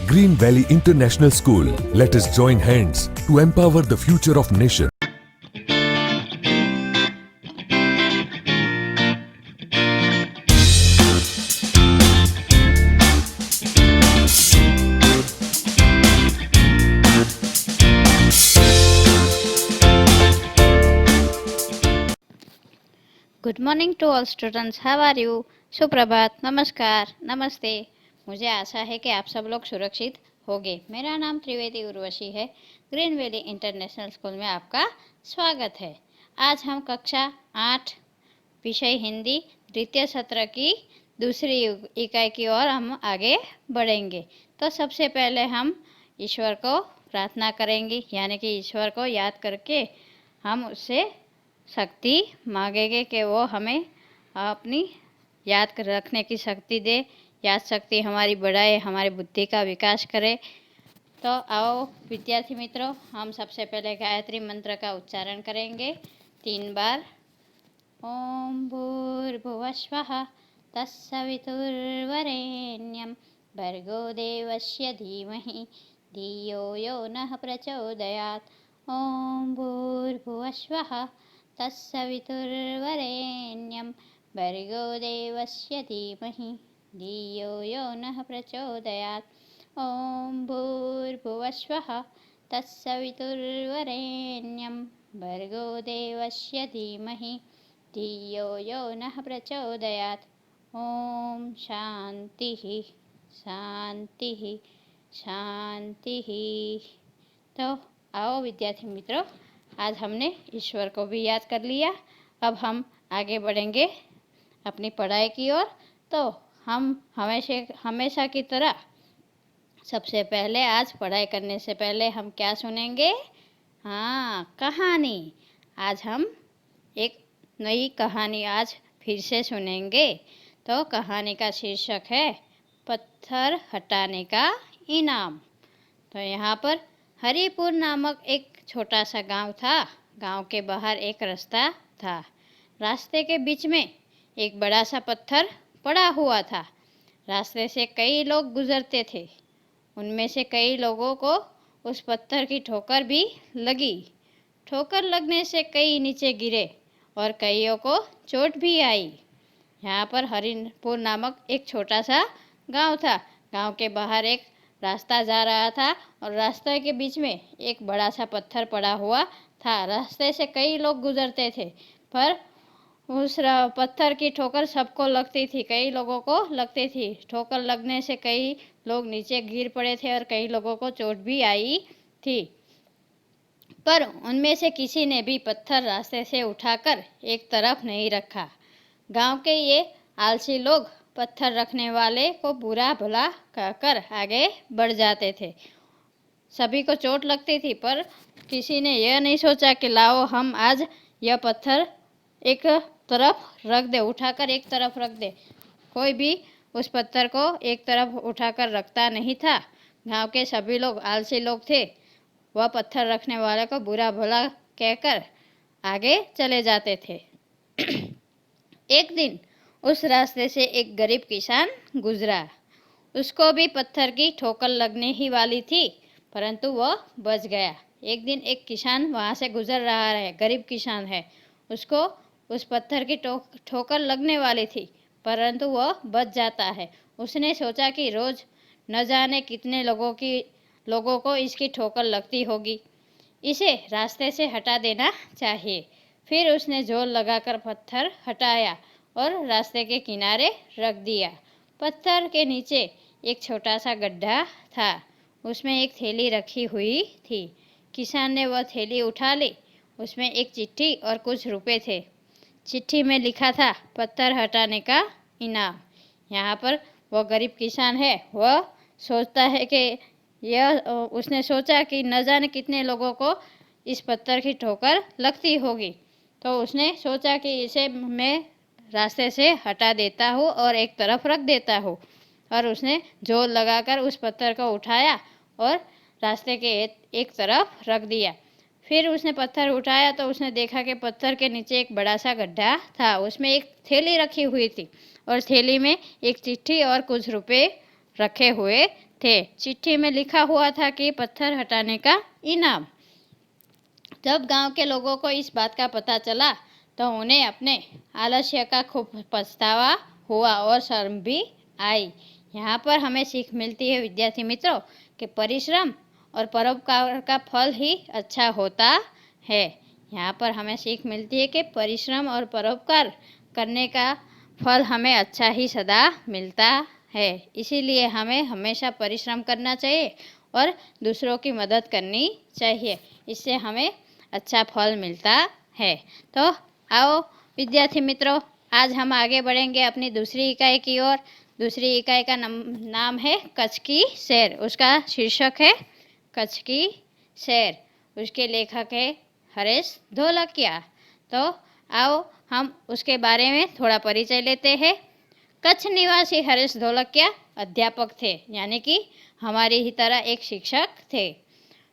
Green Valley International School. Let us join hands to empower the future of nation. Good morning to all students, how are you. सुप्रभात, नमस्कार, नमस्ते। मुझे आशा है कि आप सब लोग सुरक्षित होंगे। मेरा नाम त्रिवेदी उर्वशी है। ग्रीन वैली इंटरनेशनल स्कूल में आपका स्वागत है। आज हम कक्षा 8 विषय हिंदी द्वितीय सत्र की दूसरी इकाई की ओर हम आगे बढ़ेंगे। तो सबसे पहले हम ईश्वर को प्रार्थना करेंगे, यानी कि ईश्वर को याद करके हम उससे शक्ति मांगेंगे कि वो हमें अपनी याद रखने की शक्ति दे, याद शक्ति हमारी बढ़ाए, हमारी बुद्धि का विकास करे। तो आओ विद्यार्थी मित्रों, हम सबसे पहले गायत्री मंत्र का उच्चारण करेंगे 3 बार। ओम भूर्भुवः स्वः तत्सवितुर्वरेण्यं भर्गो देवस्य धीमहि धियो यो नः प्रचोदयात्। ओम भूर्भुवः स्वः तत्सवितुर्वरेण्यं भर्गो देवस्य धीमहि धियो यो नः प्रचोदयात्। ओम भूर्भुवः स्वः तत्सवितुर्वरेण्यं भर्गो देवस्य धीमहि धियो यो नः प्रचोदयात्। ओम शांति शांति शांति। तो आओ विद्यार्थी मित्रों, आज हमने ईश्वर को भी याद कर लिया। अब हम आगे बढ़ेंगे अपनी पढ़ाई की ओर। तो हम हमेशा की तरह सबसे पहले आज पढ़ाई करने से पहले हम क्या सुनेंगे? हाँ, कहानी। आज हम एक नई कहानी आज फिर से सुनेंगे। तो कहानी का शीर्षक है पत्थर हटाने का इनाम। तो यहाँ पर हरिपुर नामक एक छोटा सा गांव था। गांव के बाहर एक रास्ता था। रास्ते के बीच में एक बड़ा सा पत्थर पड़ा हुआ था। रास्ते से कई लोग गुजरते थे। उनमें से कई लोगों को उस पत्थर की ठोकर भी लगी। ठोकर लगने से कई नीचे गिरे और कईयों को चोट भी आई। यहाँ पर हरिपुर नामक एक छोटा सा गांव था। गांव के बाहर एक रास्ता जा रहा था और रास्ते के बीच में एक बड़ा सा पत्थर पड़ा हुआ था। रास्ते से कई लोग गुजरते थे, पर उस पत्थर की ठोकर सबको लगती थी, कई लोगों को लगती थी। ठोकर लगने से कई लोग नीचे गिर पड़े थे और कई लोगों को चोट भी आई थी। पर उनमें से किसी ने भी पत्थर रास्ते से उठाकर एक तरफ नहीं रखा। गांव के ये आलसी लोग पत्थर रखने वाले को बुरा भला कहकर आगे बढ़ जाते थे। सभी को चोट लगती थी, पर किसी ने यह नहीं सोचा कि लाओ हम आज यह पत्थर एक तरफ रख दे, उठाकर एक तरफ रख दे। कोई भी उस पत्थर को एक तरफ उठाकर रखता नहीं था। गांव के सभी लोग आलसी लोग थे। वह पत्थर रखने वाले को बुरा भला कहकर आगे चले जाते थे। एक दिन उस रास्ते से एक गरीब किसान गुजरा। उसको भी पत्थर की ठोकर लगने ही वाली थी, परंतु वह बच गया। एक दिन एक किसान वहाँ से गुजर रहा है, गरीब किसान है। उसको उस पत्थर की ठोकर लगने वाली थी, परंतु वह बच जाता है। उसने सोचा कि रोज न जाने कितने लोगों को इसकी ठोकर लगती होगी, इसे रास्ते से हटा देना चाहिए। फिर उसने जोर लगाकर पत्थर हटाया और रास्ते के किनारे रख दिया। पत्थर के नीचे एक छोटा सा गड्ढा था। उसमें एक थैली रखी हुई थी। किसान ने वह थैली उठा ली। उसमें एक चिट्ठी और कुछ रुपए थे। चिट्ठी में लिखा था पत्थर हटाने का इनाम। यहाँ पर वह गरीब किसान है, वह सोचता है कि उसने सोचा कि न जाने कितने लोगों को इस पत्थर की ठोकर लगती होगी। तो उसने सोचा कि इसे मैं रास्ते से हटा देता हूँ और एक तरफ रख देता हूँ। और उसने जोर लगाकर उस पत्थर को उठाया और रास्ते के एक तरफ रख दिया। फिर उसने पत्थर उठाया तो उसने देखा कि पत्थर के नीचे एक बड़ा सा गड्ढा था। उसमें एक थैली रखी हुई थी और थैली में एक चिट्ठी और कुछ रुपए रखे हुए थे। चिट्ठी में लिखा हुआ था कि पत्थर हटाने का इनाम। जब गांव के लोगों को इस बात का पता चला तो उन्हें अपने आलस्य का खूब पछतावा हुआ और शर्म भी आई। यहाँ पर हमें सीख मिलती है विद्यार्थी मित्रों कि परिश्रम और परोपकार का फल ही अच्छा होता है। यहाँ पर हमें सीख मिलती है कि परिश्रम और परोपकार करने का फल हमें अच्छा ही सदा मिलता है। इसीलिए हमें हमेशा परिश्रम करना चाहिए और दूसरों की मदद करनी चाहिए। इससे हमें अच्छा फल मिलता है। तो आओ विद्यार्थी मित्रों, आज हम आगे बढ़ेंगे अपनी दूसरी इकाई की ओर। दूसरी इकाई का नाम है कच्छ की सैर। उसका शीर्षक है कच्छ की सैर। उसके लेखक है हरेश ढोलकिया। तो आओ हम उसके बारे में थोड़ा परिचय लेते हैं। कच्छ निवासी हरेश ढोलकिया अध्यापक थे, यानी कि हमारी ही तरह एक शिक्षक थे।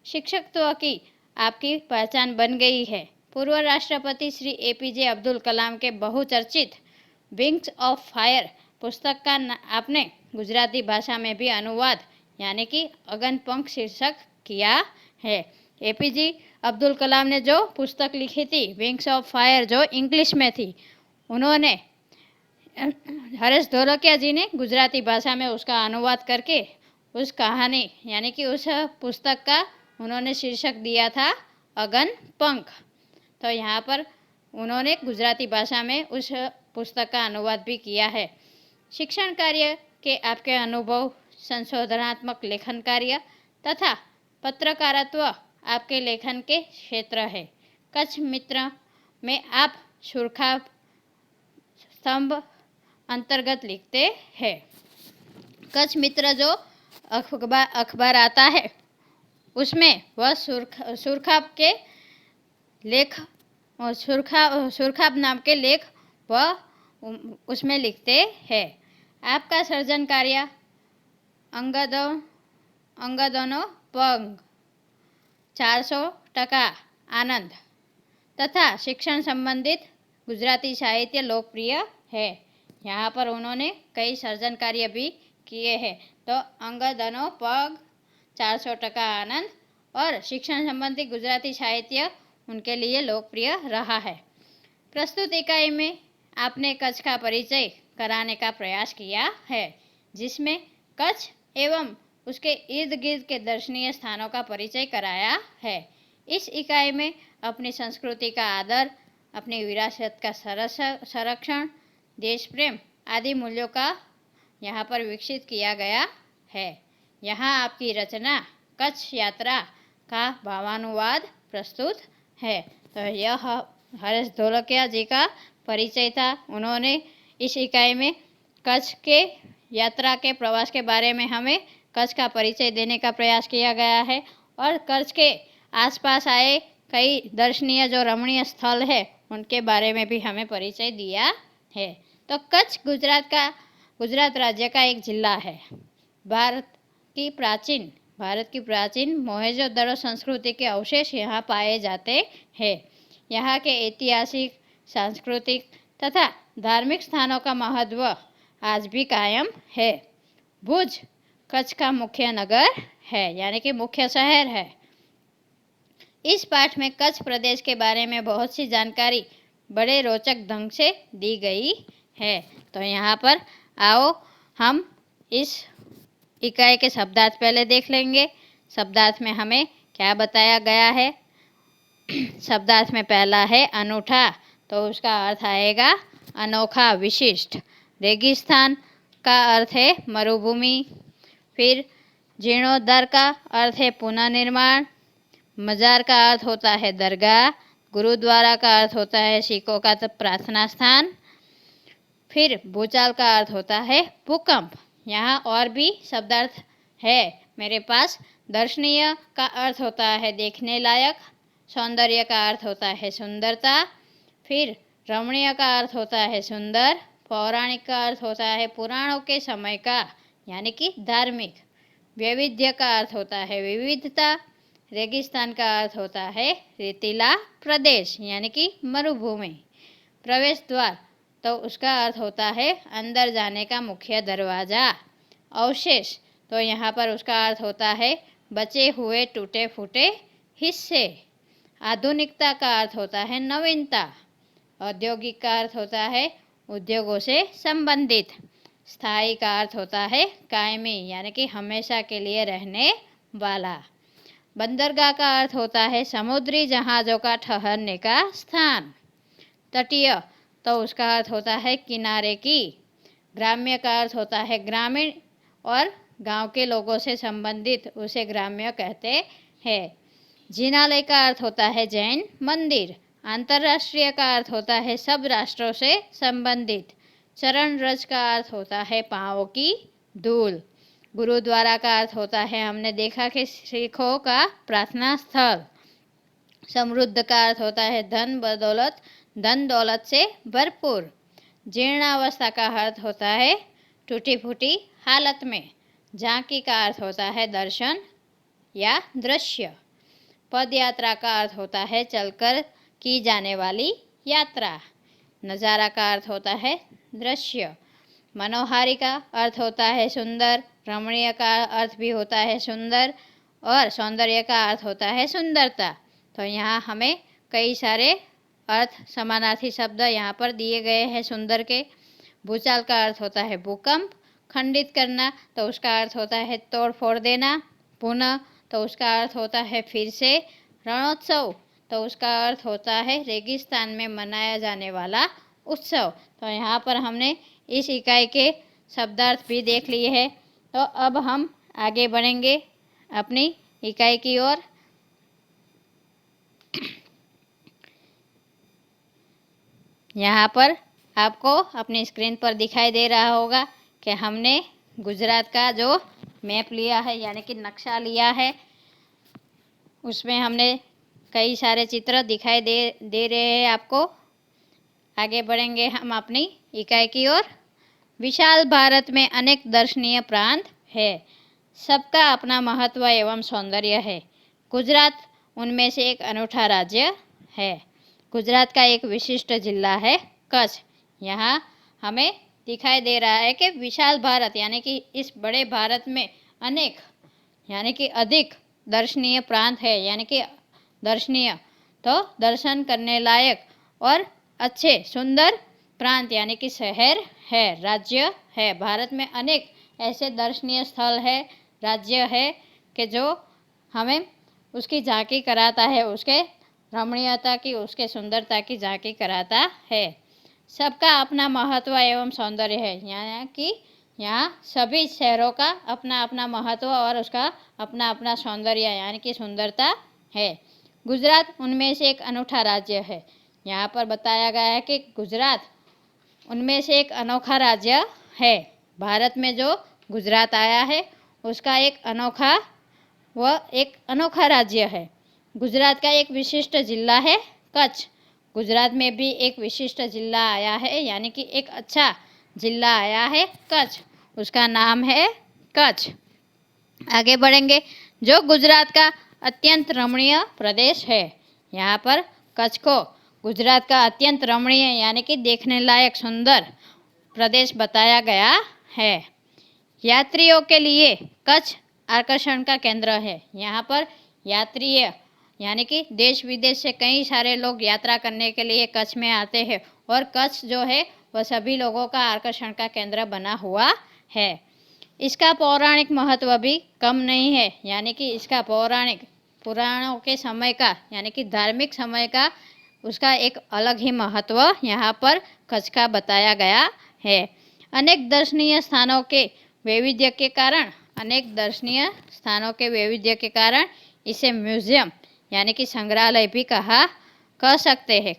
शिक्षकत्व की आपकी पहचान बन गई है। पूर्व राष्ट्रपति श्री एपीजे अब्दुल कलाम के बहुचर्चित विंग्स ऑफ फायर पुस्तक का आपने गुजराती भाषा में भी अनुवाद यानी कि अगनपंख शीर्षक किया है। एपीजे अब्दुल कलाम ने जो पुस्तक लिखी थी विंग्स ऑफ फायर, जो इंग्लिश में थी, उन्होंने हरेश ढोलकिया जी ने गुजराती भाषा में उसका अनुवाद करके उस कहानी यानी कि उस पुस्तक का उन्होंने शीर्षक दिया था अगन पंख। तो यहाँ पर उन्होंने गुजराती भाषा में उस पुस्तक का अनुवाद भी किया है। शिक्षण कार्य के आपके अनुभव, संशोधनात्मक लेखन कार्य तथा पत्रकारित्व आपके लेखन के क्षेत्र है। कच्छ मित्र में आप सुरखा स्तंभ अंतर्गत लिखते हैं। कच्छ मित्र जो अखबार आता है उसमें वह सुरखाब के लेख सुरखाब नाम के लेख वह उसमें लिखते हैं। आपका सर्जन कार्य अंगदों पंग 400% आनंद तथा शिक्षण संबंधित गुजराती साहित्य लोकप्रिय है। यहाँ पर उन्होंने कई सर्जन कार्य भी किए हैं। तो अंगदों पंग 400% आनंद और शिक्षण संबंधी गुजराती साहित्य उनके लिए लोकप्रिय रहा है। प्रस्तुत इकाई में आपने कच्छ का परिचय कराने का प्रयास किया है, जिसमें कच्छ एवं उसके इर्द गिर्द के दर्शनीय स्थानों का परिचय कराया है। इस इकाई में अपनी संस्कृति का आदर, अपनी विरासत का संरक्षण, देश प्रेम आदि मूल्यों का यहाँ पर विकसित किया गया है। यहाँ आपकी रचना कच्छ यात्रा का भावानुवाद प्रस्तुत है। तो यह हरेश ढोलकिया जी का परिचय था। उन्होंने इस इकाई में कच्छ के यात्रा के प्रवास के बारे में हमें कच्छ का परिचय देने का प्रयास किया गया है और कच्छ के आसपास आए कई दर्शनीय जो रमणीय स्थल है उनके बारे में भी हमें परिचय दिया है। तो कच्छ गुजरात राज्य का एक जिला है। भारत की प्राचीन मोहेंजोदड़ो संस्कृति के अवशेष यहाँ पाए जाते हैं। यहाँ के ऐतिहासिक, सांस्कृतिक तथा धार्मिक स्थानों का महत्व आज भी कायम है। भुज कच्छ का मुख्य नगर है, यानी कि मुख्य शहर है। इस पाठ में कच्छ प्रदेश के बारे में बहुत सी जानकारी बड़े रोचक ढंग से दी गई है। तो यहाँ पर आओ हम इस इकाई के शब्दार्थ पहले देख लेंगे। शब्दार्थ में हमें क्या बताया गया है। शब्दार्थ में पहला है अनूठा, तो उसका अर्थ आएगा अनोखा, विशिष्ट। रेगिस्तान का अर्थ है मरुभूमि। फिर जीर्णोद्धार का अर्थ है पुनर्निर्माण। मजार का अर्थ होता है दरगाह। गुरुद्वारा का अर्थ होता है सिखों का प्रार्थना स्थान। फिर भूचाल का अर्थ होता है भूकंप। यहाँ और भी शब्दार्थ है मेरे पास। दर्शनीय का अर्थ होता है देखने लायक। सौंदर्य का अर्थ होता है सुंदरता। फिर रमणीय का अर्थ होता है सुंदर। पौराणिक का अर्थ होता है पुराणों के समय का, यानी कि धार्मिक। वैविध्य का अर्थ होता है विविधता। रेगिस्तान का अर्थ होता है रेतीला प्रदेश, यानी कि मरुभूमि। प्रवेश द्वार, तो उसका अर्थ होता है अंदर जाने का मुख्य दरवाज़ा। अवशेष, तो यहाँ पर उसका अर्थ होता है बचे हुए टूटे फूटे हिस्से। आधुनिकता का अर्थ होता है नवीनता। औद्योगिक का अर्थ होता है उद्योगों से संबंधित। स्थायी का अर्थ होता है कायमी, यानी कि हमेशा के लिए रहने वाला। बंदरगाह का अर्थ होता है समुद्री जहाज़ों का ठहरने का स्थान। तटीय, तो उसका अर्थ होता है किनारे की। ग्राम्य का अर्थ होता है ग्रामीण और गांव के लोगों से संबंधित, उसे ग्राम्य कहते हैं। जिनालय का अर्थ होता है जैन मंदिर। अंतर्राष्ट्रीय का अर्थ होता है सब राष्ट्रों से संबंधित। चरण रज का अर्थ होता है पाँवों की धूल। गुरुद्वारा का अर्थ होता है, हमने देखा कि सिखों का प्रार्थना स्थल। समृद्ध का अर्थ होता है धन बदौलत, धन दौलत से भरपूर। जीर्णावस्था का अर्थ होता है टूटी फूटी हालत में। झांकी का अर्थ होता है दर्शन या दृश्य। पद यात्रा का अर्थ होता है चलकर की जाने वाली यात्रा। नज़ारा का अर्थ होता है दृश्य। मनोहारी का अर्थ होता है सुंदर। रमणीय का अर्थ भी होता है सुंदर, और सौंदर्य का अर्थ होता है सुंदरता। तो यहाँ हमें कई सारे अर्थ समानार्थी शब्द यहाँ पर दिए गए हैं सुंदर के। भूचाल का अर्थ होता है भूकंप। खंडित करना, तो उसका अर्थ होता है तोड़ फोड़ देना। पुनः, तो उसका अर्थ होता है फिर से। रणोत्सव, तो उसका अर्थ होता है रेगिस्तान में मनाया जाने वाला उत्सव। तो यहाँ पर हमने इस इकाई के शब्दार्थ भी देख लिए हैं। तो अब हम आगे बढ़ेंगे अपनी इकाई की ओर। यहाँ पर आपको अपनी स्क्रीन पर दिखाई दे रहा होगा कि हमने गुजरात का जो मैप लिया है, यानी कि नक्शा लिया है, उसमें हमने कई सारे चित्र दिखाई दे रहे हैं आपको। आगे बढ़ेंगे हम अपनी इकाई की ओर। विशाल भारत में अनेक दर्शनीय प्रांत है, सबका अपना महत्व एवं सौंदर्य है। गुजरात उनमें से एक अनूठा राज्य है। गुजरात का एक विशिष्ट जिला है कच्छ। यहाँ हमें दिखाई दे रहा है कि विशाल भारत, यानी कि इस बड़े भारत में अनेक, यानी कि अधिक दर्शनीय प्रांत है, यानी कि दर्शनीय, तो दर्शन करने लायक और अच्छे सुंदर प्रांत, यानी कि शहर है, राज्य है। भारत में अनेक ऐसे दर्शनीय स्थल है, राज्य है कि जो हमें उसकी झांकी कराता है, उसके रमणीयता की, उसके सुंदरता की झांकी कराता है। सबका अपना महत्व एवं सौंदर्य है, यानी कि यहाँ सभी शहरों का अपना अपना महत्व और उसका अपना अपना सौंदर्य, यानी कि सुंदरता है। गुजरात उनमें से एक अनूठा राज्य है। यहाँ पर बताया गया है कि गुजरात उनमें से एक अनोखा राज्य है। भारत में जो गुजरात आया है उसका एक अनोखा राज्य है। गुजरात का एक विशिष्ट जिला है कच्छ। गुजरात में भी एक विशिष्ट जिला आया है, यानी कि एक अच्छा जिला आया है कच्छ, उसका नाम है कच्छ। आगे बढ़ेंगे। जो गुजरात का अत्यंत रमणीय प्रदेश है, यहाँ पर कच्छ को गुजरात का अत्यंत रमणीय, यानी कि देखने लायक सुंदर प्रदेश बताया गया है। यात्रियों के लिए कच्छ आकर्षण का केंद्र है। यहाँ पर यात्रीय, यानी कि देश विदेश से कई सारे लोग यात्रा करने के लिए कच्छ में आते हैं, और कच्छ जो है वह सभी लोगों का आकर्षण का केंद्र बना हुआ है। इसका पौराणिक महत्व भी कम नहीं है, यानी कि इसका पुराणों के समय का, यानी कि धार्मिक समय का, उसका एक अलग ही महत्व यहाँ पर कच्छ का बताया गया है। अनेक दर्शनीय स्थानों के वैविध्य के कारण इसे म्यूजियम, यानी कि संग्रहालय भी कह सकते हैं।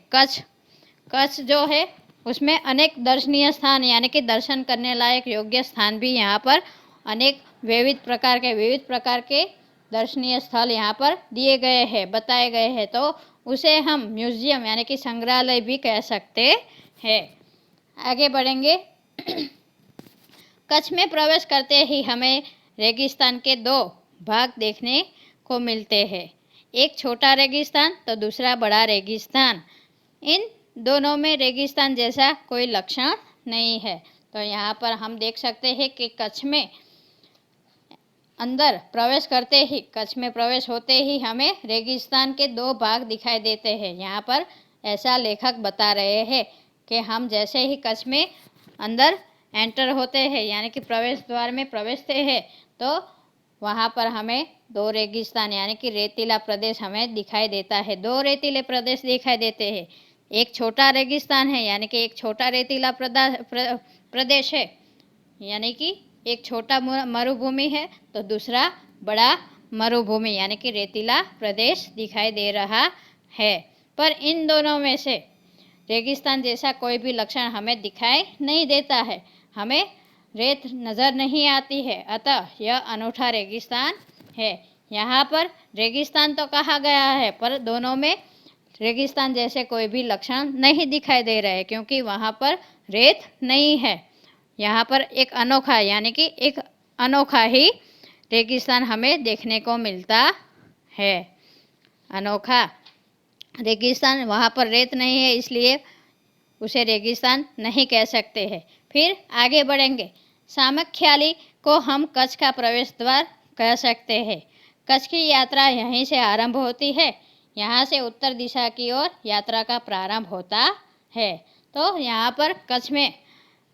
कच्छ जो है उसमें अनेक दर्शनीय स्थान, यानी कि दर्शन करने लायक योग्य स्थान भी यहाँ पर अनेक विविध प्रकार के दर्शनीय स्थल यहाँ पर दिए गए हैं, बताए गए हैं। तो उसे हम म्यूजियम, यानी कि संग्रहालय भी कह सकते हैं। आगे बढ़ेंगे। कच्छ में प्रवेश करते ही हमें रेगिस्तान के दो भाग देखने को मिलते हैं, एक छोटा रेगिस्तान तो दूसरा बड़ा रेगिस्तान। इन दोनों में रेगिस्तान जैसा कोई लक्षण नहीं है। तो यहाँ पर हम देख सकते हैं कि कच्छ में अंदर प्रवेश करते ही, कच्छ में प्रवेश होते ही हमें रेगिस्तान के दो भाग दिखाई देते हैं। यहाँ पर ऐसा लेखक बता रहे हैं कि हम जैसे ही कच्छ में अंदर एंटर होते हैं, यानी कि प्रवेश द्वार में प्रवेशते हैं, तो वहाँ पर हमें दो रेगिस्तान यानी कि रेतीला प्रदेश हमें दिखाई देता है। दो रेतीले प्रदेश दिखाई देते हैं। एक छोटा रेगिस्तान है, यानी कि एक छोटा रेतीला प्रदेश है, यानी कि एक छोटा मरुभूमि है, तो दूसरा बड़ा मरुभूमि यानी कि रेतीला प्रदेश दिखाई दे रहा है। पर इन दोनों में से रेगिस्तान जैसा कोई भी लक्षण हमें दिखाई नहीं देता है, हमें रेत नज़र नहीं आती है, अतः यह अनूठा रेगिस्तान है। यहाँ पर रेगिस्तान तो कहा गया है, पर दोनों में रेगिस्तान जैसे कोई भी लक्षण नहीं दिखाई दे रहे, क्योंकि वहाँ पर रेत नहीं है। यहाँ पर एक अनोखा यानी कि एक अनोखा ही रेगिस्तान हमें देखने को मिलता है। अनोखा रेगिस्तान, वहाँ पर रेत नहीं है, इसलिए उसे रेगिस्तान नहीं कह सकते हैं। फिर आगे बढ़ेंगे। सामख्याली को हम कच्छ का प्रवेश द्वार कह सकते हैं। कच्छ की यात्रा यहीं से आरंभ होती है। यहाँ से उत्तर दिशा की ओर यात्रा का प्रारंभ होता है। तो यहाँ पर कच्छ में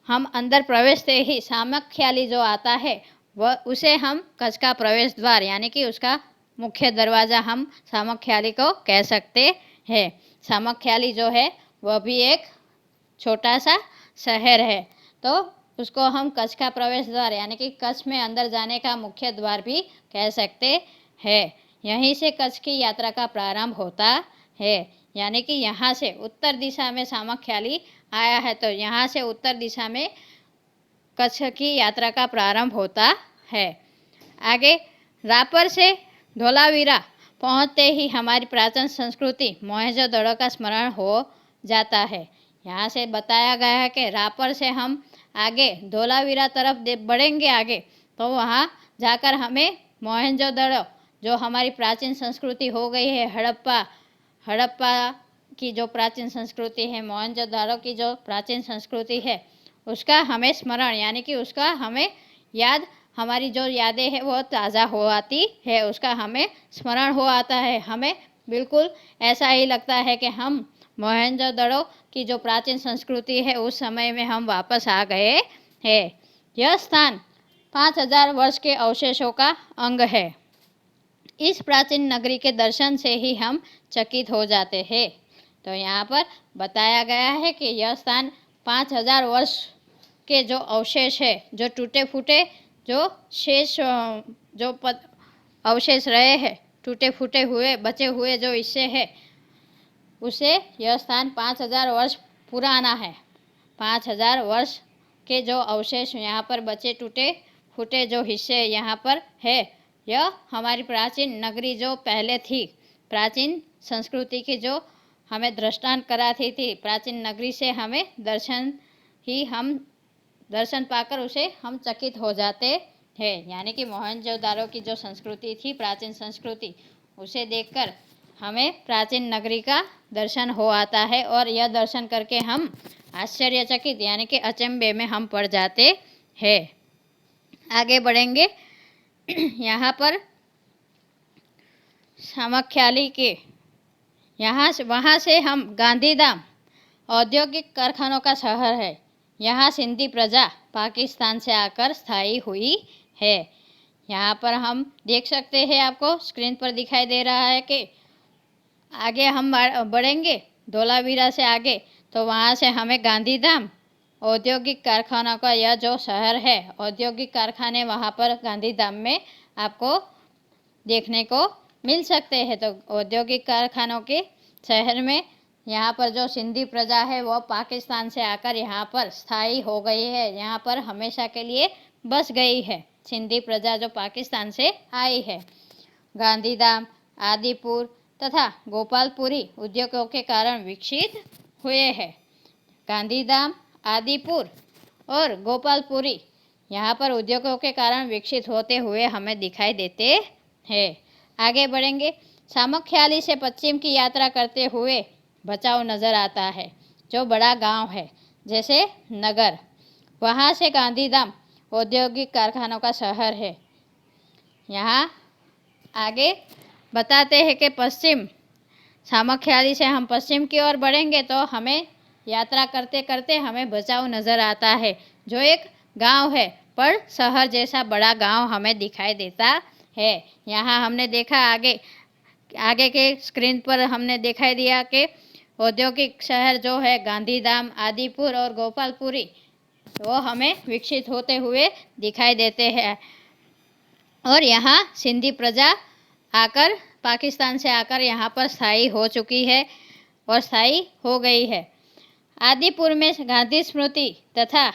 हम अंदर प्रवेशते ही सामख्याली जो आता है, वह उसे हम कच्छ का प्रवेश द्वार यानी कि उसका मुख्य दरवाज़ा हम सामख्याली को कह सकते हैं। सामख्याली जो है वह भी एक छोटा सा शहर है, तो उसको हम कच्छ का प्रवेश द्वार यानी कि कच्छ में अंदर जाने का मुख्य द्वार भी कह सकते हैं। यहीं से कच्छ की यात्रा का प्रारंभ होता है, यानी कि यहाँ से उत्तर दिशा में सामख्याली आया है, तो यहाँ से उत्तर दिशा में कच्छ की यात्रा का प्रारंभ होता है। आगे रापर से धोलावीरा पहुँचते ही हमारी प्राचीन संस्कृति मोहनजोदड़ो का स्मरण हो जाता है। यहाँ से बताया गया है कि रापर से हम आगे धोलावीरा तरफ बढ़ेंगे आगे, तो वहाँ जाकर हमें मोहनजोदड़ो जो हमारी प्राचीन संस्कृति हो गई है, हड़प्पा की जो प्राचीन संस्कृति है, मोहनजोदड़ो की जो प्राचीन संस्कृति है, उसका हमें स्मरण यानी कि उसका हमें याद, हमारी जो यादें हैं वो ताज़ा हो आती है, उसका हमें स्मरण हो आता है। हमें बिल्कुल ऐसा ही लगता है कि हम मोहनजोदड़ो की जो प्राचीन संस्कृति है उस समय में हम वापस आ गए हैं। यह स्थान 5000 वर्ष के अवशेषों का अंग है। इस प्राचीन नगरी के दर्शन से ही हम चकित हो जाते हैं। तो यहाँ पर बताया गया है कि यह स्थान 5000 वर्ष के जो अवशेष है, जो टूटे फूटे जो शेष जो अवशेष रहे हैं, टूटे फूटे हुए बचे हुए जो हिस्से हैं, उसे यह स्थान 5000 वर्ष पुराना है। 5000 वर्ष के जो अवशेष यहाँ पर बचे टूटे फूटे जो हिस्से यहाँ पर है, यह हमारी प्राचीन नगरी जो पहले थी, प्राचीन संस्कृति की जो हमें दृष्टांत कराती थी, प्राचीन नगरी से हमें दर्शन पाकर उसे हम चकित हो जाते हैं। यानी कि मोहनजोदारो की जो संस्कृति थी, प्राचीन संस्कृति, उसे देखकर हमें प्राचीन नगरी का दर्शन हो आता है, और यह दर्शन करके हम आश्चर्यचकित यानी कि अचंभे में हम पड़ जाते हैं। आगे बढ़ेंगे। यहाँ पर सामख्याली के वहाँ से हम गांधीधाम औद्योगिक कारखानों का शहर है। यहाँ सिंधी प्रजा पाकिस्तान से आकर स्थायी हुई है। यहाँ पर हम देख सकते हैं, आपको स्क्रीन पर दिखाई दे रहा है कि आगे हम बढ़ेंगे धोलावीरा से आगे, तो वहाँ से हमें गांधीधाम औद्योगिक कारखानों का यह जो शहर है, औद्योगिक कारखाने वहाँ पर गांधीधाम में आपको देखने को मिल सकते हैं। तो औद्योगिक कारखानों के शहर में यहाँ पर जो सिंधी प्रजा है वो पाकिस्तान से आकर यहाँ पर स्थायी हो गई है, यहाँ पर हमेशा के लिए बस गई है। सिंधी प्रजा जो पाकिस्तान से आई है। गांधीधाम, आदिपुर तथा गोपालपुरी उद्योगों के कारण विकसित हुए हैं। गांधीधाम, आदिपुर और गोपालपुरी यहाँ पर उद्योगों के कारण विकसित होते हुए हमें दिखाई देते हैं। आगे बढ़ेंगे। सामख्याली से पश्चिम की यात्रा करते हुए भचाऊ नज़र आता है, जो बड़ा गांव है जैसे नगर। वहाँ से गांधीधाम औद्योगिक कारखानों का शहर है। यहाँ आगे बताते हैं कि पश्चिम सामख्याली से हम पश्चिम की ओर बढ़ेंगे तो हमें यात्रा करते करते हमें भचाऊ नज़र आता है, जो एक गांव है पर शहर जैसा बड़ा गांव हमें दिखाई देता है। यहाँ हमने देखा आगे के स्क्रीन पर हमने दिखाई दिया कि औद्योगिक शहर जो है गांधीधाम, आदिपुर और गोपालपुरी, वो हमें विकसित होते हुए दिखाई देते हैं। और यहाँ सिंधी प्रजा आकर पाकिस्तान से आकर यहाँ पर स्थायी हो चुकी है और स्थायी हो गई है। आदिपुर में गांधी स्मृति तथा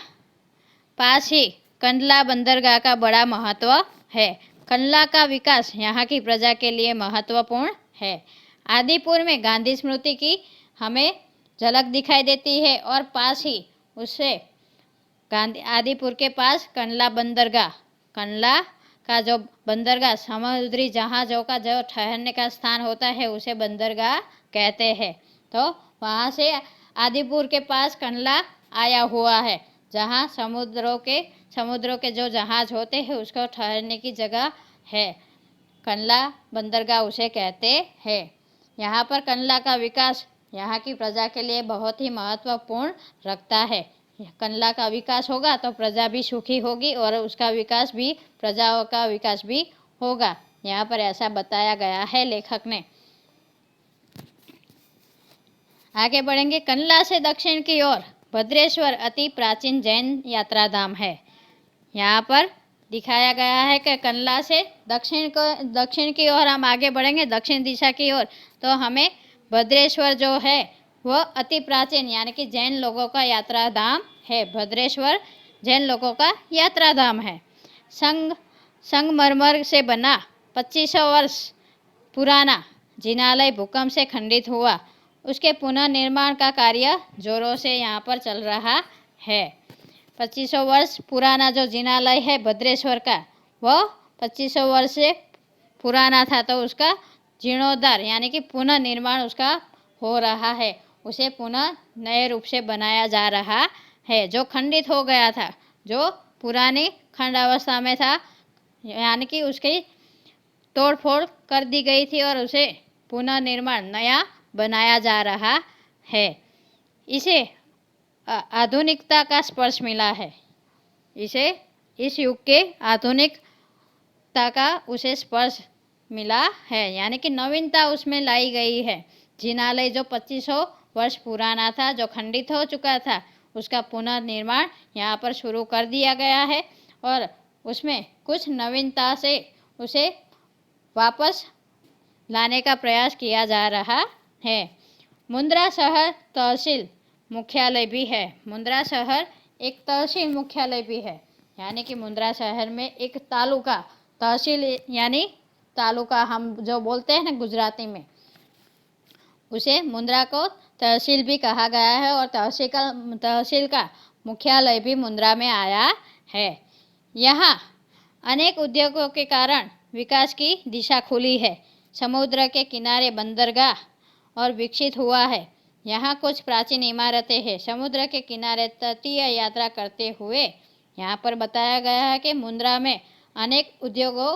पास ही कंडला बंदरगाह का बड़ा महत्व है। कंडला का विकास यहाँ की प्रजा के लिए महत्वपूर्ण है। आदिपुर में गांधी स्मृति की हमें झलक दिखाई देती है और पास ही उससे आदिपुर के पास कंडला बंदरगाह, कंडला का जो बंदरगाह समुद्री जहाज़ों का जो ठहरने का स्थान होता है उसे बंदरगाह कहते हैं। तो वहाँ से आदिपुर के पास कंडला आया हुआ है, जहाँ समुद्रों के जो जहाज़ होते हैं उसको ठहरने की जगह है। कंडला बंदरगाह उसे कहते हैं। यहाँ पर कंडला का विकास यहाँ की प्रजा के लिए बहुत ही महत्वपूर्ण रखता है। कंडला का विकास होगा तो प्रजा भी सुखी होगी और उसका विकास भी, प्रजाओं का विकास भी होगा। यहाँ पर ऐसा बताया गया है लेखक ने। आगे बढ़ेंगे। कंडला से दक्षिण की ओर भद्रेश्वर अति प्राचीन जैन यात्रा धाम है। यहाँ पर दिखाया गया है कि कंडला से दक्षिण की ओर हम आगे बढ़ेंगे, दक्षिण दिशा की ओर, तो हमें भद्रेश्वर जो है वह अति प्राचीन यानी कि जैन लोगों का यात्रा धाम है। भद्रेश्वर जैन लोगों का यात्रा धाम है। संगमरमर से बना 2500 वर्ष पुराना जिनालय भूकंप से खंडित हुआ। उसके पुनर्निर्माण का कार्य जोरों से यहाँ पर चल रहा है। 2500 वर्ष पुराना जो जिनालय है भद्रेश्वर का, वह 2500 वर्ष से पुराना था, तो उसका जीर्णोद्धार यानी कि पुनर्निर्माण उसका हो रहा है। उसे पुनः नए रूप से बनाया जा रहा है। जो खंडित हो गया था, जो पुरानी खंडावस्था में था, यानी कि उसकी तोड़फोड़ कर दी गई थी और उसे पुनर्निर्माण नया बनाया जा रहा है। इसे आधुनिकता का स्पर्श मिला है। इसे इस युग के आधुनिकता का उसे स्पर्श मिला है, यानी कि नवीनता उसमें लाई गई है। जिनालय जो 2500 वर्ष पुराना था, जो खंडित हो चुका था, उसका पुनर्निर्माण यहाँ पर शुरू कर दिया गया है और उसमें कुछ नवीनता से उसे वापस लाने का प्रयास किया जा रहा है। मुंद्रा शहर तहसील मुख्यालय भी है। मुंद्रा शहर एक तहसील मुख्यालय भी है, यानी कि मुंद्रा शहर में एक तालुका, तहसील यानी तालुका हम जो बोलते हैं ना गुजराती में, उसे मुंद्रा को तहसील भी कहा गया है और तहसील का मुख्यालय भी मुंद्रा में आया है। यहाँ अनेक उद्योगों के कारण विकास की दिशा खुली है। समुद्र के किनारे बंदरगाह और विकसित हुआ है। यहाँ कुछ प्राचीन इमारतें हैं। समुद्र के किनारे तटीय यात्रा करते हुए यहाँ पर बताया गया है कि मुंद्रा में अनेक उद्योगों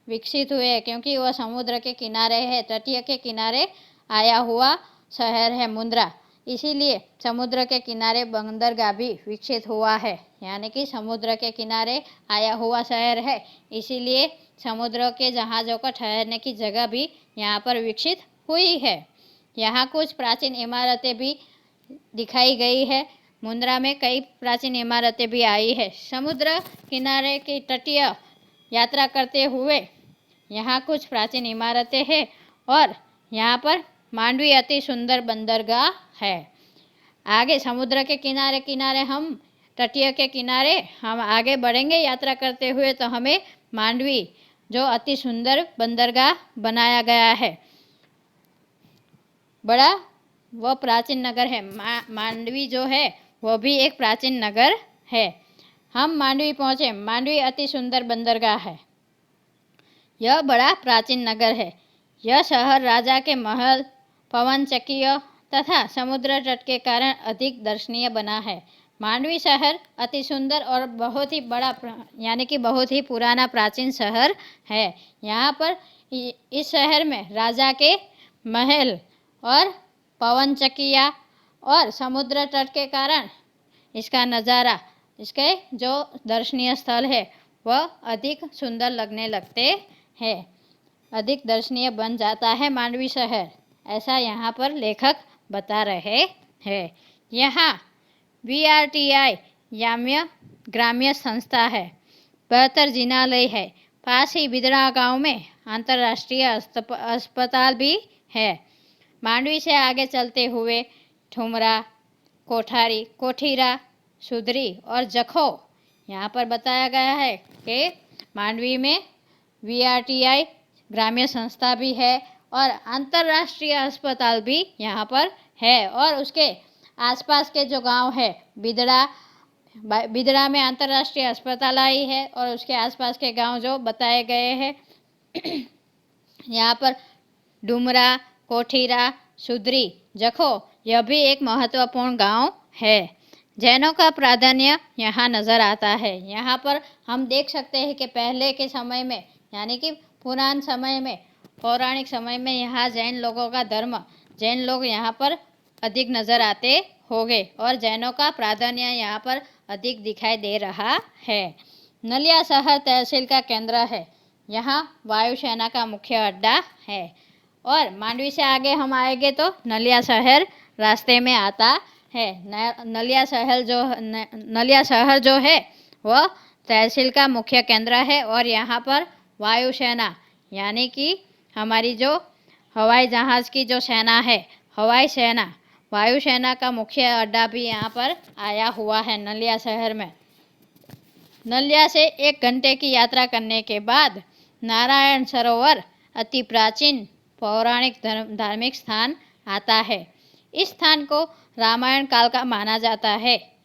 विकसित हुए हैं, क्योंकि वह समुद्र के किनारे है, तटीय के किनारे आया हुआ शहर है मुंद्रा। इसीलिए समुद्र के किनारे बंदरगाह भी विकसित हुआ है, यानी कि समुद्र के किनारे आया हुआ शहर है, इसीलिए समुद्र के जहाज़ों का ठहरने की जगह भी यहाँ पर विकसित हुई है। यहाँ कुछ प्राचीन इमारतें भी दिखाई गई है। मुंद्रा में कई प्राचीन इमारतें भी आई है। समुद्र किनारे की तटीय यात्रा करते हुए यहाँ कुछ प्राचीन इमारतें हैं और यहाँ पर मांडवी अति सुंदर बंदरगाह है। आगे समुद्र के किनारे किनारे हम तटीय के किनारे हम आगे बढ़ेंगे यात्रा करते हुए, तो हमें मांडवी जो अति सुंदर बंदरगाह बनाया गया है, बड़ा वह प्राचीन नगर है। मांडवी जो है वह भी एक प्राचीन नगर है। हम मांडवी पहुँचे। मांडवी अति सुंदर बंदरगाह है। यह बड़ा प्राचीन नगर है। यह शहर राजा के महल, पवन चक्कियों तथा समुद्र तट के कारण अधिक दर्शनीय बना है। मांडवी शहर अति सुंदर और बहुत ही बड़ा यानी कि बहुत ही पुराना प्राचीन शहर है। यहाँ पर इस शहर में राजा के महल और पवन चक्कियाँ और समुद्र तट के कारण इसका नज़ारा, इसके जो दर्शनीय स्थल है वह अधिक सुंदर लगने लगते हैं, अधिक दर्शनीय बन जाता है मांडवी शहर, ऐसा यहाँ पर लेखक बता रहे हैं। यहाँ VRTI याम्य ग्राम्य संस्था है, बेहतर जिनालय है, पास ही बिदड़ा गांव में अंतर्राष्ट्रीय अस्पताल भी है। मांडवी से आगे चलते हुए ठुमरा, कोठारी, कोठीरा, सुधरी और जखो, यहाँ पर बताया गया है कि मांडवी में VRTI ग्राम्य संस्था भी है और अंतर्राष्ट्रीय अस्पताल भी यहाँ पर है। और उसके आसपास के जो गांव है, बिदड़ा में अंतर्राष्ट्रीय अस्पताल आई है और उसके आसपास के गांव जो बताए गए हैं यहाँ पर डुमरा, कोठीरा, सुधरी, जखो, यह भी एक महत्वपूर्ण गांव है। जैनों का प्राधान्य यहाँ नज़र आता है। यहाँ पर हम देख सकते हैं कि पहले के समय में यानी कि पुराने समय में, पौराणिक समय में यहाँ जैन लोगों का धर्म, जैन लोग यहाँ पर अधिक नज़र आते होंगे और जैनों का प्राधान्य यहाँ पर अधिक दिखाई दे रहा है। नलिया शहर तहसील का केंद्र है। यहाँ वायुसेना का मुख्य अड्डा है और मांडवी से आगे हम आएंगे तो नलिया शहर रास्ते में आता है। नलिया शहर जो है वह तहसील का मुख्य केंद्र है और यहाँ पर वायुसेना यानी कि हमारी जो हवाई जहाज़ की जो सेना है, हवाई सेना, वायुसेना का मुख्य अड्डा भी यहाँ पर आया हुआ है नलिया शहर में। नलिया से 1 घंटे की यात्रा करने के बाद नारायण सरोवर अति प्राचीन पौराणिक धार्मिक स्थान आता है। इस स्थान को रामायण काल का माना जाता है।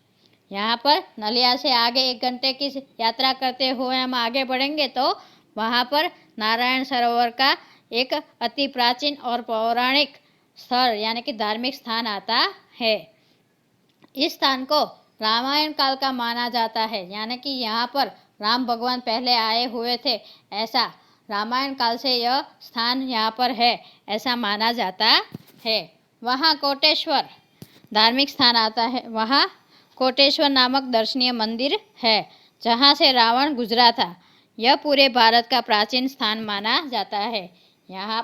यहाँ पर नलिया से आगे 1 घंटे की यात्रा करते हुए हम आगे बढ़ेंगे तो वहाँ पर नारायण सरोवर का एक अति प्राचीन और पौराणिक स्थल यानी कि धार्मिक स्थान आता है। इस स्थान को रामायण काल का माना जाता है, यानी कि यहाँ पर राम भगवान पहले आए हुए थे, ऐसा रामायण काल से यह स्थान यहाँ पर है ऐसा माना जाता है। वहाँ कोटेश्वर धार्मिक स्थान आता है। वहाँ कोटेश्वर नामक दर्शनीय मंदिर है जहाँ से रावण गुजरा था। यह पूरे भारत का प्राचीन स्थान माना जाता है। वहाँ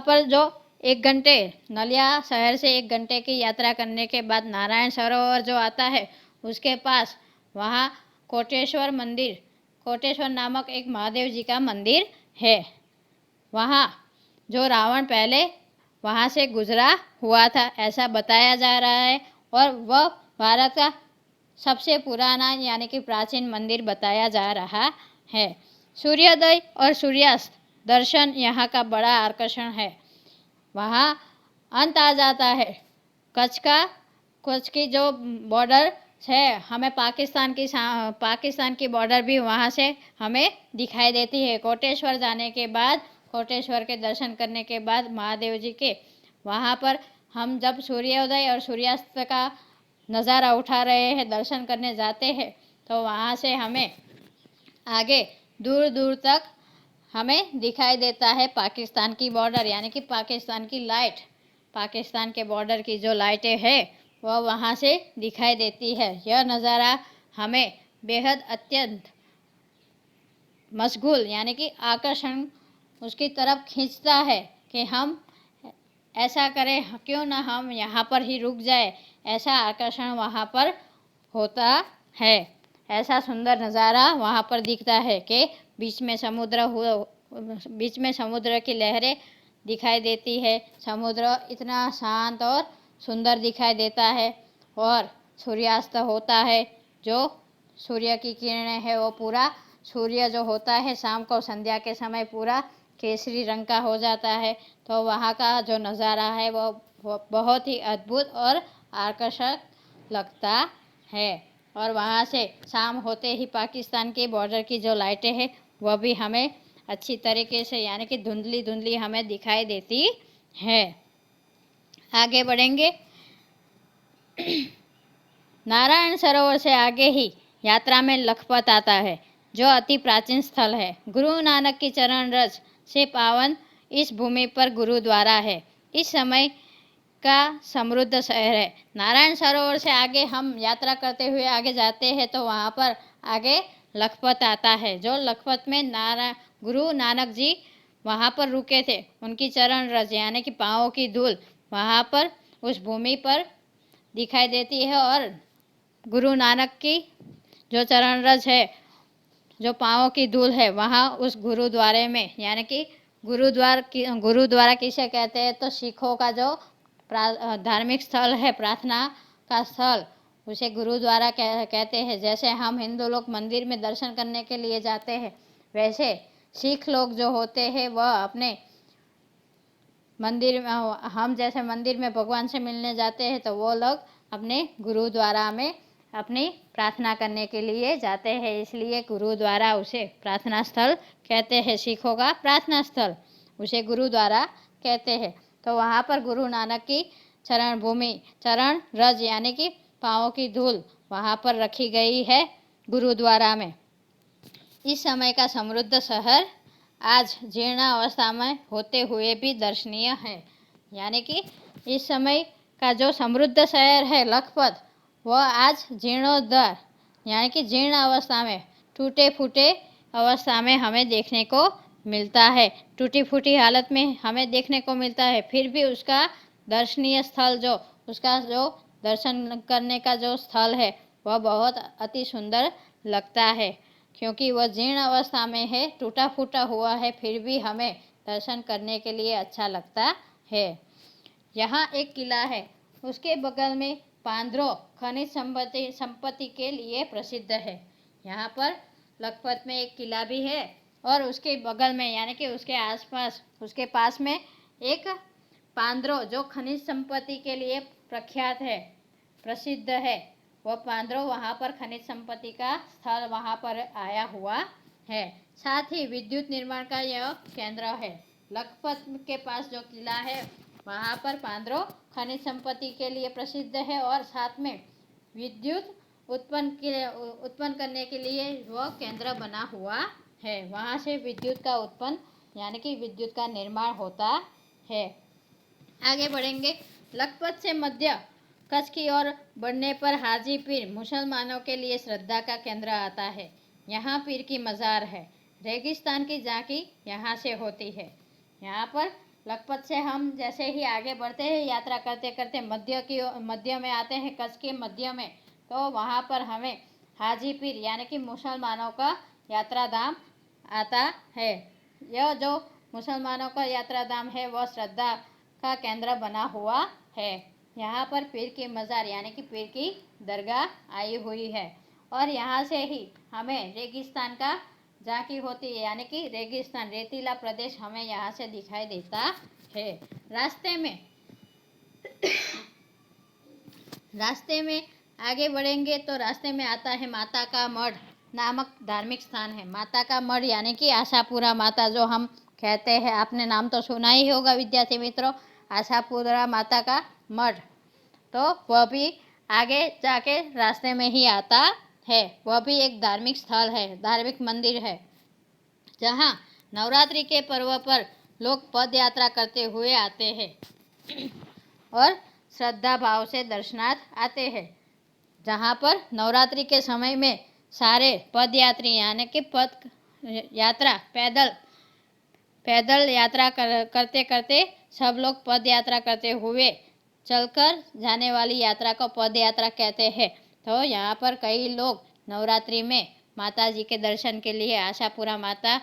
पर जो 1 घंटे नलिया शहर से 1 घंटे की यात्रा करने के बाद नारायण सरोवर जो आता है उसके पास वहाँ कोटेश्वर नामक एक महादेव जी का मंदिर है। वहाँ जो रावण पहले वहाँ से गुजरा हुआ था ऐसा बताया जा रहा है और वह भारत का सबसे पुराना यानी कि प्राचीन मंदिर बताया जा रहा है। सूर्योदय और सूर्यास्त दर्शन यहाँ का बड़ा आकर्षण है। वहाँ अंत आ जाता है कच्छ की जो बॉर्डर है, हमें पाकिस्तान की बॉर्डर भी वहाँ से हमें दिखाई देती है। कोटेश्वर जाने के बाद, कोटेश्वर के दर्शन करने के बाद महादेव जी के वहाँ पर हम जब सूर्योदय और सूर्यास्त का नज़ारा उठा रहे हैं, दर्शन करने जाते हैं, तो वहाँ से हमें आगे दूर दूर तक हमें दिखाई देता है पाकिस्तान की बॉर्डर, यानी कि पाकिस्तान की लाइट, पाकिस्तान के बॉर्डर की जो लाइटें हैं वह वहाँ से दिखाई देती है। यह नज़ारा हमें बेहद अत्यंत मशगूल यानी कि आकर्षण उसकी तरफ खींचता है कि हम ऐसा करें, क्यों ना हम यहाँ पर ही रुक जाए, ऐसा आकर्षण वहाँ पर होता है। ऐसा सुंदर नज़ारा वहाँ पर दिखता है कि बीच में समुद्र की लहरें दिखाई देती है। समुद्र इतना शांत और सुंदर दिखाई देता है और सूर्यास्त होता है, जो सूर्य की किरणें है वो पूरा सूर्य जो होता है शाम को संध्या के समय पूरा केसरी रंग का हो जाता है। तो वहाँ का जो नज़ारा है वो बहुत ही अद्भुत और आकर्षक लगता है। और वहाँ से शाम होते ही पाकिस्तान की बॉर्डर की जो लाइटें हैं वह भी हमें अच्छी तरीके से यानी कि धुंधली धुंधली हमें दिखाई देती है। आगे बढ़ेंगे। नारायण सरोवर से आगे ही यात्रा में लखपत आता है, जो अति प्राचीन स्थल है। गुरु नानक की चरण रज से पावन इस भूमि पर गुरुद्वारा है। इस समय का समृद्ध शहर है। नारायण सरोवर से आगे हम यात्रा करते हुए आगे जाते हैं तो वहाँ पर आगे लखपत आता है, जो लखपत में गुरु नानक जी वहाँ पर रुके थे। उनकी चरण रज यानी कि पाँवों की धूल वहाँ पर उस भूमि पर दिखाई देती है, और गुरु नानक की जो चरण रज है, जो पाँवों की धूल है, वहाँ उस गुरुद्वारे में, यानी कि गुरुद्वारा किसे कहते हैं तो सिखों का जो धार्मिक स्थल है, प्रार्थना का स्थल, उसे गुरुद्वारा कहते हैं। जैसे हम हिंदू लोग मंदिर में दर्शन करने के लिए जाते हैं, वैसे सिख लोग जो होते हैं वह अपने मंदिर में, हम जैसे मंदिर में भगवान से मिलने जाते हैं तो वो लोग अपने गुरुद्वारा में अपनी प्रार्थना करने के लिए जाते हैं। इसलिए गुरुद्वारा उसे प्रार्थना स्थल कहते हैं। सिखों का प्रार्थना स्थल उसे गुरुद्वारा कहते हैं। तो वहाँ पर गुरु नानक की चरण भूमि, चरण रज यानी कि पाँवों की धूल वहाँ पर रखी गई है गुरुद्वारा में। इस समय का समृद्ध शहर आज जीर्ण अवस्था में होते हुए भी दर्शनीय है। यानी कि इस समय का जो समृद्ध शहर है लखपत, वह आज जीर्णोद्धार यानी कि जीर्ण अवस्था में, टूटे फूटे अवस्था में हमें देखने को मिलता है। टूटी फूटी हालत में हमें देखने को मिलता है, फिर भी उसका दर्शनीय स्थल उसका जो दर्शन करने का जो स्थल है वह बहुत अति सुंदर लगता है, क्योंकि वह जीर्ण अवस्था में है, टूटा फूटा हुआ है, फिर भी हमें दर्शन करने के लिए अच्छा लगता है। यहाँ एक किला है, उसके बगल में पांद्रो खनिज संपत्ति के लिए प्रसिद्ध है। यहाँ पर लखपत में एक किला भी है, और उसके बगल में यानी कि उसके आसपास, उसके पास में एक पांद्रो जो खनिज संपत्ति के लिए प्रख्यात है, प्रसिद्ध है। वह पांद्रो वहाँ पर खनिज संपत्ति का स्थल वहाँ पर आया हुआ है। साथ ही विद्युत निर्माण का यह केंद्र है। लखपत के पास जो किला है वहाँ पर पांद्रो खनिज संपत्ति के लिए प्रसिद्ध है, और साथ में विद्युत उत्पन्न करने के लिए वह केंद्र बना हुआ है। वहाँ से विद्युत का उत्पन्न यानी कि विद्युत का निर्माण होता है। आगे बढ़ेंगे। लखपत से मध्य कच्छ की ओर बढ़ने पर हाजी पीर मुसलमानों के लिए श्रद्धा का केंद्र आता है। यहाँ पीर की मज़ार है। रेगिस्तान की झांकी यहाँ से होती है। यहाँ पर लखपत से हम जैसे ही आगे बढ़ते हैं, यात्रा करते करते मध्य में आते हैं, कच्छ के मध्य में, तो वहाँ पर हमें हाजी पीर यानी कि मुसलमानों का यात्रा धाम आता है। यह जो मुसलमानों का यात्रा धाम है वह श्रद्धा का केंद्र बना हुआ है। यहाँ पर पीर की मज़ार यानी कि पीर की दरगाह आई हुई है, और यहाँ से ही हमें रेगिस्तान का झांकी होती है, यानी कि रेगिस्तान रेतीला प्रदेश हमें यहाँ से दिखाई देता है। रास्ते में आगे बढ़ेंगे तो रास्ते में आता है माता का मढ़ नामक धार्मिक स्थान है। माता का मढ़ यानी कि आशापुरा माता जो हम कहते हैं, आपने नाम तो सुना ही होगा विद्यार्थी मित्रों, आशापुरा माता का मढ़, तो वह भी आगे जाके रास्ते में ही आता है। वह भी एक धार्मिक स्थल है, धार्मिक मंदिर है, जहाँ नवरात्रि के पर्व पर लोग पद यात्रा करते हुए आते हैं और श्रद्धा भाव से दर्शनार्थ आते हैं। जहाँ पर नवरात्रि के समय में सारे पद यात्री यानी कि पद यात्रा पैदल यात्रा करते करते सब लोग पद यात्रा करते हुए चलकर जाने वाली यात्रा को पद यात्रा कहते हैं। तो यहाँ पर कई लोग नवरात्रि में माता जी के दर्शन के लिए आशापुरा माता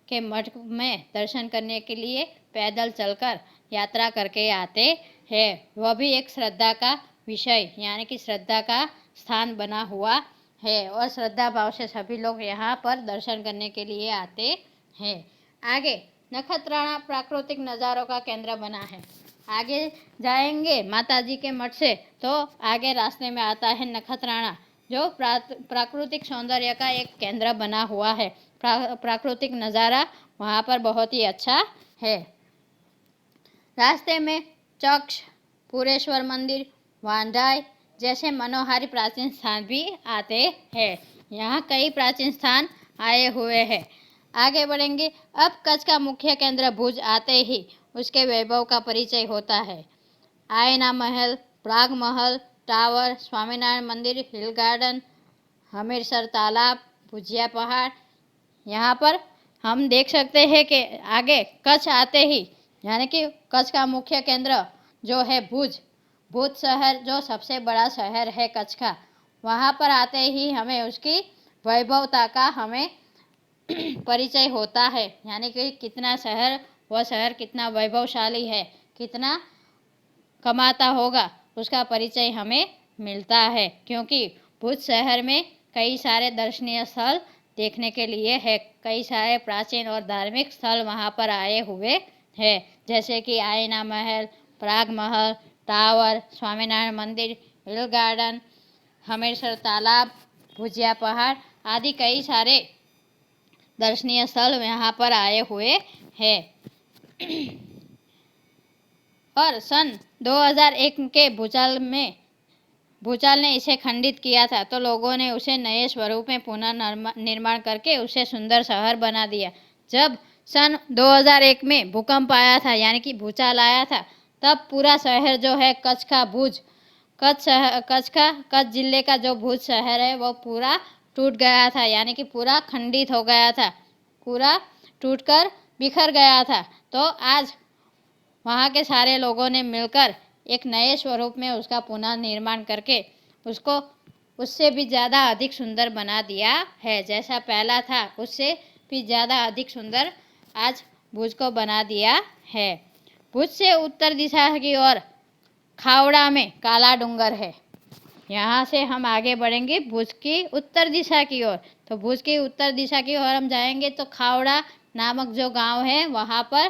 के मठ में दर्शन करने के लिए पैदल चलकर यात्रा करके आते हैं। वह भी एक श्रद्धा का विषय यानी कि श्रद्धा का स्थान बना हुआ है, और श्रद्धा भाव से सभी लोग यहाँ पर दर्शन करने के लिए आते हैं। आगे नखत्राणा प्राकृतिक नज़ारों का केंद्र बना है। आगे जाएंगे माता जी के मठ से तो आगे रास्ते में आता है नखत्राणा, जो प्राकृतिक सौंदर्य का एक केंद्र बना हुआ है। प्राकृतिक नज़ारा वहाँ पर बहुत ही अच्छा है। रास्ते में चक्ष, पुरेश्वर मंदिर, वांडाई, जैसे मनोहारी प्राचीन स्थान भी आते हैं। यहाँ कई प्राचीन स्थान आए हुए हैं। आगे बढ़ेंगे। अब कच्छ का मुख्य केंद्र भुज आते ही उसके वैभव का परिचय होता है। आयना महल, प्राग महल, टावर, स्वामीनारायण मंदिर, हिल गार्डन, हमीरसर तालाब, भुजिया पहाड़। यहाँ पर हम देख सकते हैं कि आगे कच्छ आते ही यानी कि कच्छ का मुख्य केंद्र जो है भुज, भुज शहर जो सबसे बड़ा शहर है कच्छ का, वहाँ पर आते ही हमें उसकी वैभवता का हमें परिचय होता है। यानी कि कितना शहर, वह शहर कितना वैभवशाली है, कितना कमाता होगा, उसका परिचय हमें मिलता है। क्योंकि भुज शहर में कई सारे दर्शनीय स्थल देखने के लिए है, कई सारे प्राचीन और धार्मिक स्थल वहाँ पर आए हुए हैं, जैसे कि आयना महल, प्राग महल, टावर, स्वामीनारायण मंदिर, हिल गार्डन, हमीरसर तालाब, भुजिया पहाड़ आदि कई सारे दर्शनीय स्थल यहाँ पर आए हुए हैं। और सन 2001 के भूचाल ने इसे खंडित किया था, तो लोगों ने उसे नए स्वरूप में पुनर्निर्माण करके उसे सुंदर शहर बना दिया। जब सन 2001 में भूकंप आया था यानी कि भूचाल आया था, तब पूरा शहर जो है कच्छ का भुज, कच्छ जिले का जो भुज शहर है वो पूरा टूट गया था, यानी कि पूरा खंडित हो गया था, पूरा टूटकर बिखर गया था। तो आज वहाँ के सारे लोगों ने मिलकर एक नए स्वरूप में उसका पुनर्निर्माण करके उसको उससे भी ज़्यादा अधिक सुंदर बना दिया है। जैसा पहला था उससे भी ज़्यादा अधिक सुंदर आज भुज को बना दिया है। भुज से उत्तर दिशा की ओर खावड़ा में काला डूंगर है। यहाँ से हम आगे बढ़ेंगे भुज की उत्तर दिशा की ओर। तो भुज की उत्तर दिशा की ओर हम जाएंगे तो खावड़ा नामक जो गांव है वहाँ पर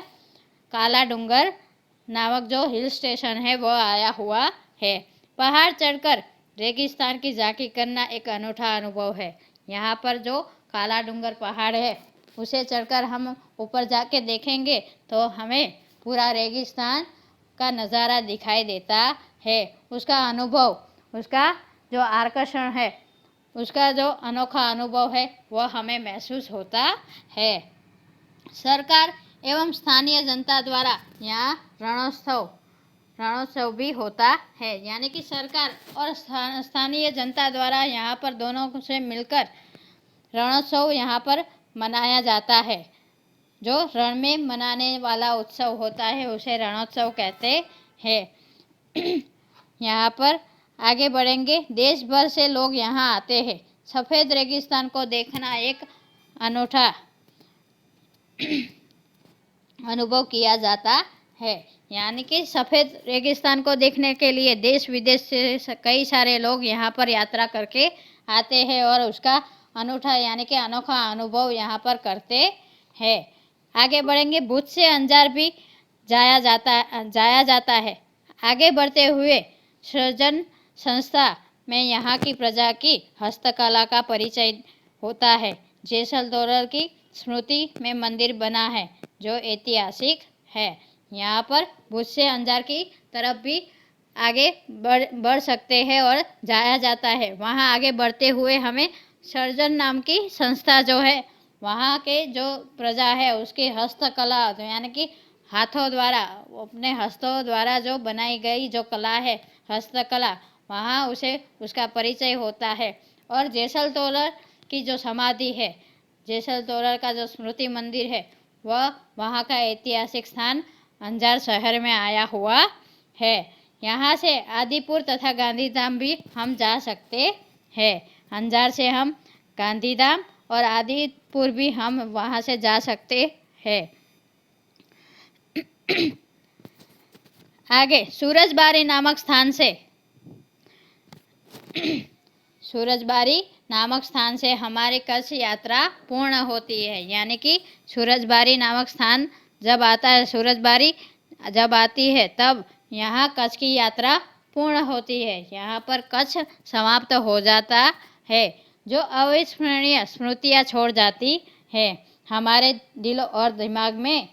काला डूंगर नामक जो हिल स्टेशन है वो आया हुआ है। पहाड़ चढ़कर रेगिस्तान की झांकी करना एक अनूठा अनुभव है। यहाँ पर जो काला डूंगर पहाड़ है उसे चढ़कर हम ऊपर जाके देखेंगे तो हमें पूरा रेगिस्तान का नज़ारा दिखाई देता है। उसका अनुभव, उसका जो आकर्षण है, उसका जो अनोखा अनुभव है वह हमें महसूस होता है। सरकार एवं स्थानीय जनता द्वारा यहाँ रणोत्सव भी होता है। यानी कि सरकार और स्थानीय जनता द्वारा यहाँ पर दोनों से मिलकर रणोत्सव यहाँ पर मनाया जाता है। जो रण में मनाने वाला उत्सव होता है उसे रणोत्सव कहते हैं। यहाँ पर आगे बढ़ेंगे। देश भर से लोग यहाँ आते हैं। सफ़ेद रेगिस्तान को देखना एक अनूठा अनुभव किया जाता है। यानी कि सफ़ेद रेगिस्तान को देखने के लिए देश विदेश से कई सारे लोग यहाँ पर यात्रा करके आते हैं और उसका अनूठा यानी कि अनोखा अनुभव यहाँ पर करते हैं। आगे बढ़ेंगे। भुज से अंजार भी जाया जाता है। आगे बढ़ते हुए सृजन संस्था में यहाँ की प्रजा की हस्तकला का परिचय होता है। जैसलतोरल की स्मृति में मंदिर बना है जो ऐतिहासिक है। यहाँ पर भुज से अंजार की तरफ भी आगे बढ़ सकते हैं और जाया जाता है। वहाँ आगे बढ़ते हुए हमें सृजन नाम की संस्था जो है वहाँ के जो प्रजा है उसकी हस्तकला यानी कि हाथों द्वारा, अपने हस्तों द्वारा जो बनाई गई जो कला है हस्तकला, वहाँ उसे उसका परिचय होता है। और जैसलतोरल की जो समाधि है, जैसलतोरल का जो स्मृति मंदिर है वह वहाँ का ऐतिहासिक स्थान अंजार शहर में आया हुआ है। यहाँ से आदिपुर तथा गांधीधाम भी हम जा सकते हैं। अंजार से हम गांधीधाम और आदिपुर भी हम वहाँ से जा सकते हैं। आगे सूरजबारी नामक स्थान से हमारी कच्छ यात्रा पूर्ण होती है। यानी कि सूरजबारी नामक स्थान जब आता है, सूरजबारी जब आती है तब यहाँ कच्छ की यात्रा पूर्ण होती है। यहाँ पर कच्छ समाप्त हो जाता है। जो अविस्मरणीय स्मृतियाँ छोड़ जाती है हमारे दिल और दिमाग में,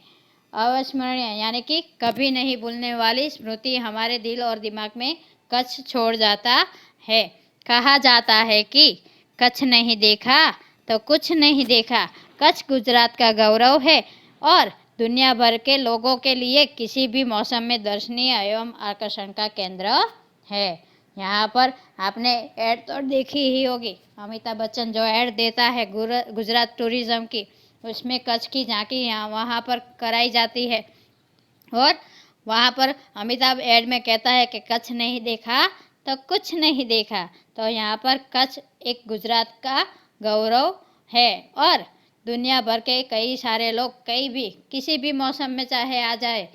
अविस्मरणीय यानी कि कभी नहीं भूलने वाली स्मृति हमारे दिल और दिमाग में कच्छ छोड़ जाता है। कहा जाता है कि कच्छ नहीं देखा तो कुछ नहीं देखा। कच्छ गुजरात का गौरव है और दुनिया भर के लोगों के लिए किसी भी मौसम में दर्शनीय एवं आकर्षण का केंद्र है। यहाँ पर आपने ऐड तो देखी ही होगी, अमिताभ बच्चन जो ऐड देता है गुजरात टूरिज्म की, उसमें कच्छ की झांकी यहाँ वहाँ पर कराई जाती है और वहाँ पर अमिताभ ऐड में कहता है कि कच्छ नहीं देखा तो कुछ नहीं देखा। तो यहाँ पर कच्छ एक गुजरात का गौरव है और दुनिया भर के कई सारे लोग कहीं भी किसी भी मौसम में चाहे आ जाए,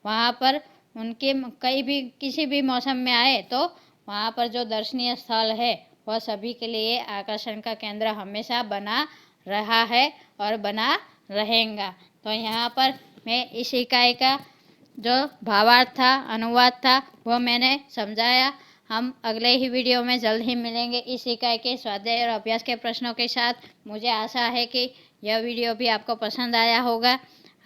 वहाँ पर उनके कहीं भी किसी भी मौसम में आए तो वहाँ पर जो दर्शनीय स्थल है वह सभी के लिए आकर्षण का केंद्र हमेशा बना रहा है और बना रहेगा। तो यहाँ पर मैं इस इकाई का जो भावार्थ था, अनुवाद था, वो मैंने समझाया। हम अगले ही वीडियो में जल्द ही मिलेंगे इस इकाई के स्वाध्याय और अभ्यास के प्रश्नों के साथ। मुझे आशा है कि यह वीडियो भी आपको पसंद आया होगा।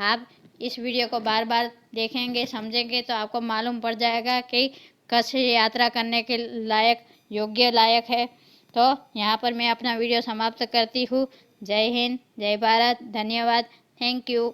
आप इस वीडियो को बार बार देखेंगे, समझेंगे तो आपको मालूम पड़ जाएगा कि कच्छ यात्रा करने के लायक है। तो यहाँ पर मैं अपना वीडियो समाप्त करती हूँ। जय हिंद, जय भारत, धन्यवाद, थैंक यू।